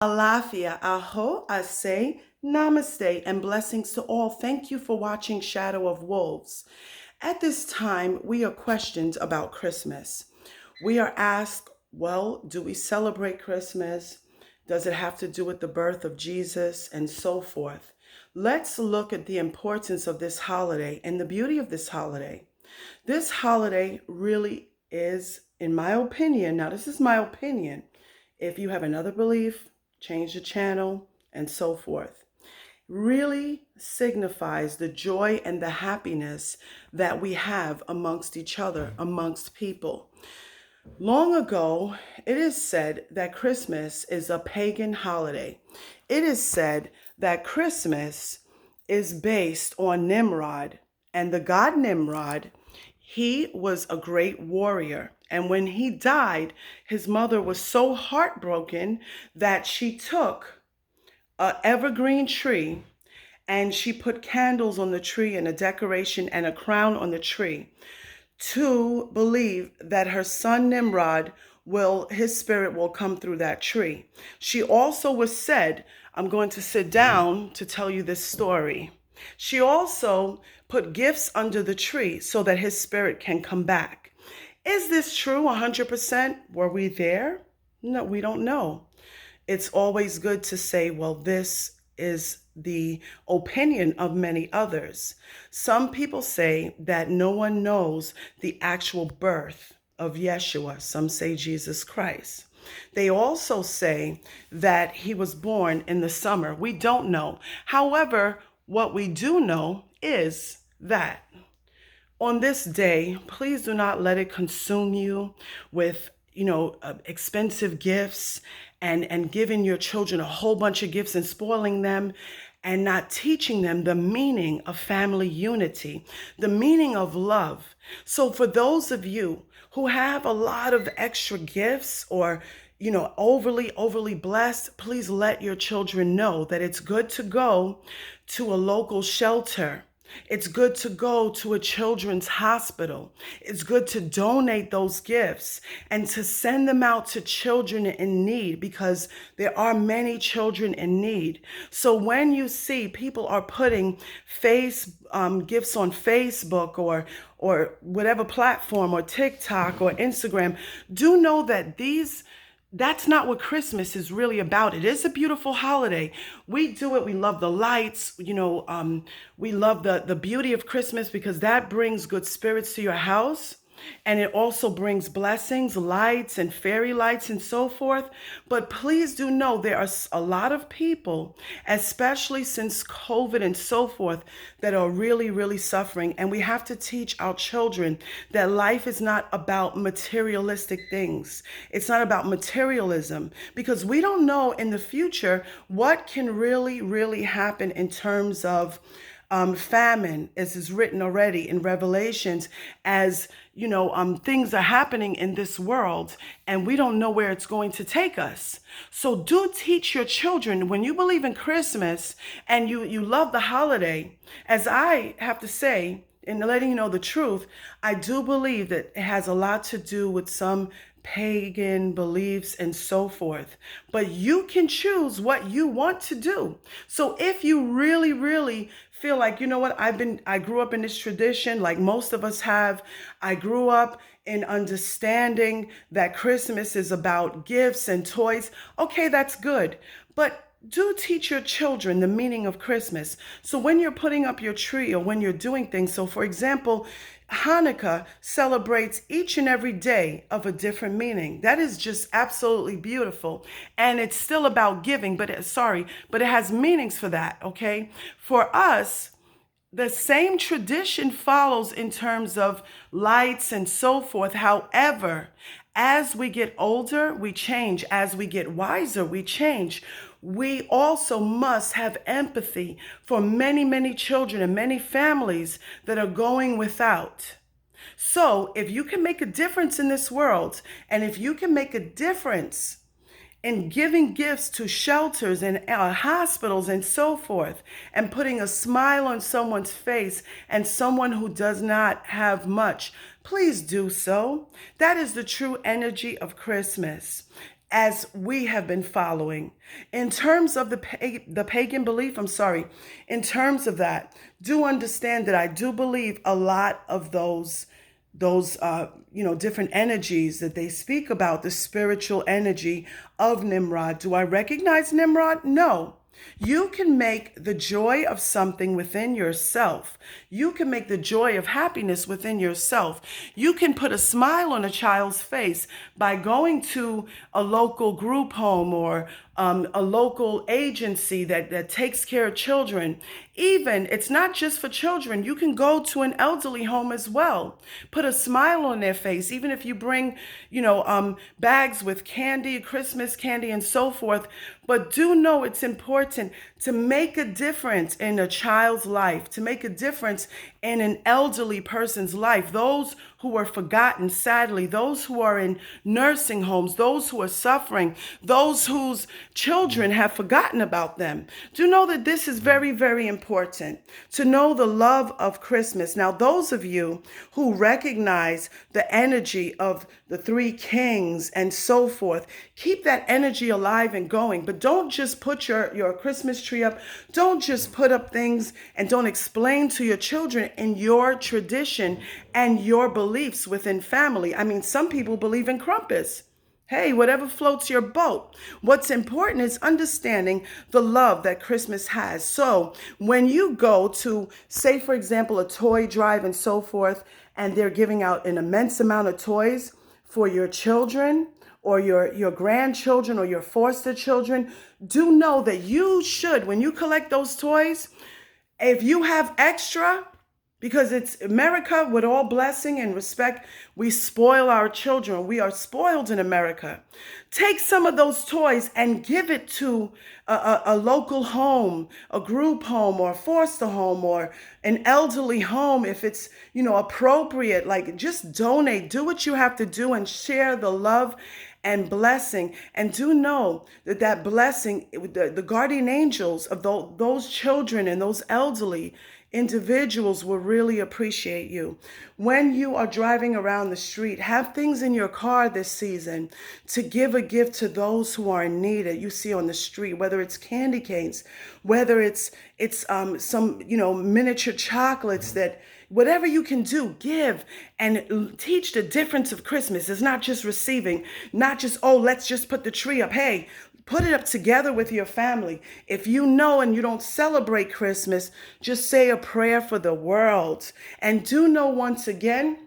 Alafia, aho, I say, namaste, and blessings to all. Thank you for watching Shadow of Wolves. At this time, we are questioned about Christmas. We are asked, well, do we celebrate Christmas? Does it have to do with the birth of Jesus and so forth? Let's look at the importance of this holiday and the beauty of this holiday. This holiday really is, in my opinion, now this is my opinion. If you have another belief, change the channel and so forth. Really signifies the joy and the happiness that we have amongst each other, amongst people. Long ago, it is said that Christmas is a pagan holiday. It is said that Christmas is based on Nimrod, and the god Nimrod, he was a great warrior. And when he died, his mother was so heartbroken that she took an evergreen tree and she put candles on the tree and a decoration and a crown on the tree to believe that her son Nimrod his spirit will come through that tree. She also was said, I'm going to sit down to tell you this story. She also put gifts under the tree so that his spirit can come back. Is this true 100%? Were we there? No, we don't know. It's always good to say, well, this is the opinion of many others. Some people say that no one knows the actual birth of Yeshua. Some say Jesus Christ. They also say that he was born in the summer. We don't know. However, what we do know is that on this day, please do not let it consume you with expensive gifts and giving your children a whole bunch of gifts and spoiling them and not teaching them the meaning of family unity, the meaning of love. So for those of you who have a lot of extra gifts or overly blessed, please let your children know that it's good to go to a local shelter. It's good to go to a children's hospital. It's good to donate those gifts and to send them out to children in need, because there are many children in need. So when you see people are putting gifts on Facebook or whatever platform, or TikTok or Instagram, do know that that's not what Christmas is really about. It is a beautiful holiday. We do it. We love the lights. We love the beauty of Christmas because that brings good spirits to your house. And it also brings blessings, lights, and fairy lights, and so forth. But please do know there are a lot of people, especially since COVID and so forth, that are really, really suffering. And we have to teach our children that life is not about materialistic things. It's not about materialism, because we don't know in the future what can really, really happen in terms of famine, as is written already in Revelations, as things are happening in this world and we don't know where it's going to take us. So do teach your children, when you believe in Christmas and you love the holiday, as I have to say, in letting you know the truth, I do believe that it has a lot to do with some pagan beliefs and so forth. But you can choose what you want to do. So if you really, really feel like, you know what, I grew up in this tradition, like most of us have. I grew up in understanding that Christmas is about gifts and toys. Okay, that's good. But do teach your children the meaning of Christmas. So when you're putting up your tree or when you're doing things, so for example, Hanukkah celebrates each and every day of a different meaning. That is just absolutely beautiful. And it's still about giving, but it has meanings for that, okay? For us, the same tradition follows in terms of lights and so forth. However, as we get older, we change. As we get wiser, we change. We also must have empathy for many, many children and many families that are going without. So if you can make a difference in this world, and if you can make a difference in giving gifts to shelters and hospitals and so forth, and putting a smile on someone's face and someone who does not have much, please do so. That is the true energy of Christmas. as we have been following. In terms of the pagan belief, in terms of that, do understand that I do believe a lot of those different energies that they speak about, the spiritual energy of Nimrod. Do I recognize Nimrod? No. You can make the joy of something within yourself. You can make the joy of happiness within yourself. You can put a smile on a child's face by going to a local group home or a local agency that takes care of children. Even, it's not just for children. You can go to an elderly home as well. Put a smile on their face, even if you bring, bags with candy, Christmas candy, and so forth. But do know it's important to make a difference in a child's life, to make a difference in an elderly person's life, those who are forgotten, sadly, those who are in nursing homes, those who are suffering, those whose children have forgotten about them. Do know that this is very, very important to know the love of Christmas. Now, those of you who recognize the energy of the three kings and so forth, keep that energy alive and going. But don't just put your Christmas tree up. Don't just put up things and don't explain to your children in your tradition and your beliefs within family. I mean, some people believe in Krampus. Hey, whatever floats your boat. What's important is understanding the love that Christmas has. So when you go to, say, for example, a toy drive and so forth, and they're giving out an immense amount of toys for your children or your grandchildren or your foster children, do know that you should, when you collect those toys, if you have extra, because it's America, with all blessing and respect, we spoil our children. We are spoiled in America. Take some of those toys and give it to a local home, a group home or a foster home or an elderly home if it's, appropriate. Like, just donate, do what you have to do and share the love and blessing. And do know that blessing, the guardian angels of those children and those elderly individuals will really appreciate you. When you are driving around the street, have things in your car this season to give a gift to those who are in need that you see on the street, whether it's candy canes, whether it's some, miniature chocolates, that whatever you can do, give and teach the difference of Christmas. It's not just receiving, not just, oh, let's just put the tree up. Hey, put it up together with your family. If you know and you don't celebrate Christmas, just say a prayer for the world. And do know, once again,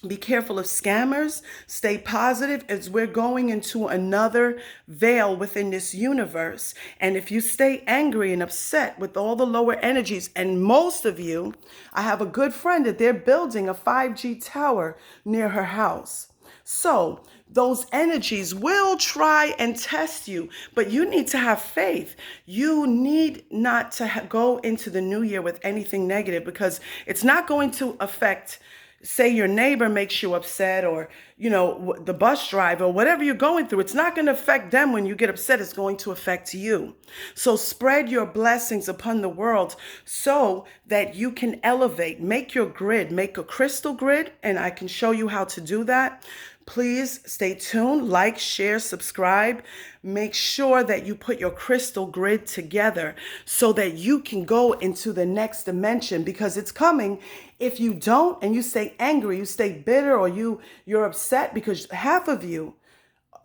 be careful of scammers. Stay positive, as we're going into another veil within this universe. And if you stay angry and upset with all the lower energies, and most of you, I have a good friend that they're building a 5G tower near her house. So those energies will try and test you, but you need to have faith. You need not to go into the new year with anything negative, because it's not going to affect, say, your neighbor makes you upset, or, the bus driver, whatever you're going through. It's not going to affect them when you get upset. It's going to affect you. So spread your blessings upon the world so that you can elevate. Make your grid, make a crystal grid, and I can show you how to do that. Please stay tuned, like, share, subscribe. Make sure that you put your crystal grid together so that you can go into the next dimension, because it's coming. If you don't, and you stay angry, you stay bitter, or you're upset, because half of you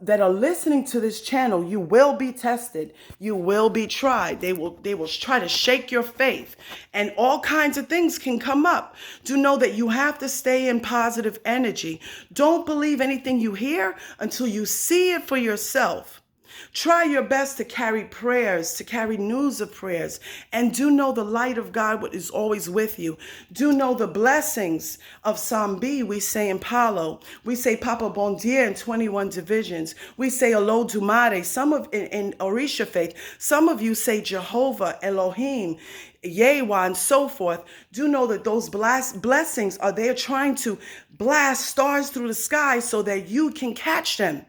that are listening to this channel, you will be tested. You will be tried. They will try to shake your faith, and all kinds of things can come up. Do know that you have to stay in positive energy. Don't believe anything you hear until you see it for yourself. Try your best to carry prayers, to carry news of prayers, and do know the light of God is always with you. Do know the blessings of Sambi, we say in Palo. We say Papa Bon Dieu in 21 divisions. We say Alo Dumare, in Orisha faith. Some of you say Jehovah, Elohim, Yewa, and so forth. Do know that those blessings are there trying to blast stars through the sky so that you can catch them.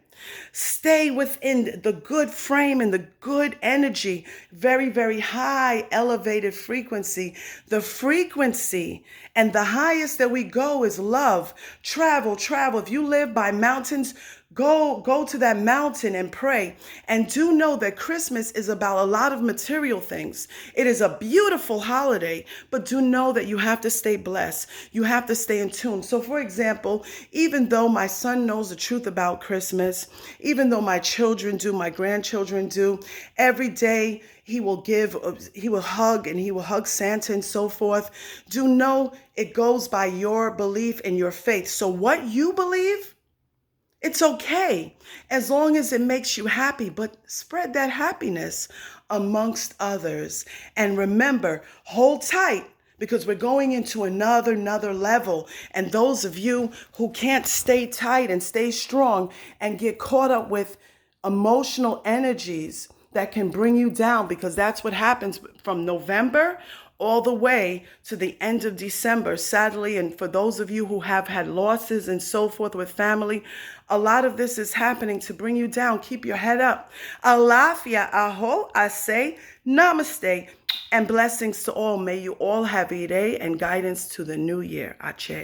Stay within the good frame and the good energy, very, very high elevated frequency. The frequency and the highest that we go is love. Travel. If you live by mountains, Go to that mountain and pray. And do know that Christmas is about a lot of material things. It is a beautiful holiday, but do know that you have to stay blessed. You have to stay in tune. So for example, even though my son knows the truth about Christmas, even though my children do, my grandchildren do, every day he will hug, and he will hug Santa and so forth. Do know it goes by your belief and your faith. So what you believe, it's okay as long as it makes you happy, but spread that happiness amongst others. And remember, hold tight, because we're going into another level. And those of you who can't stay tight and stay strong and get caught up with emotional energies that can bring you down, because that's what happens from November all the way to the end of December, sadly. And for those of you who have had losses and so forth with family, a lot of this is happening to bring you down. Keep your head up. Alafia, aho, I say, namaste, and blessings to all. May you all have a day and guidance to the new year. Ache.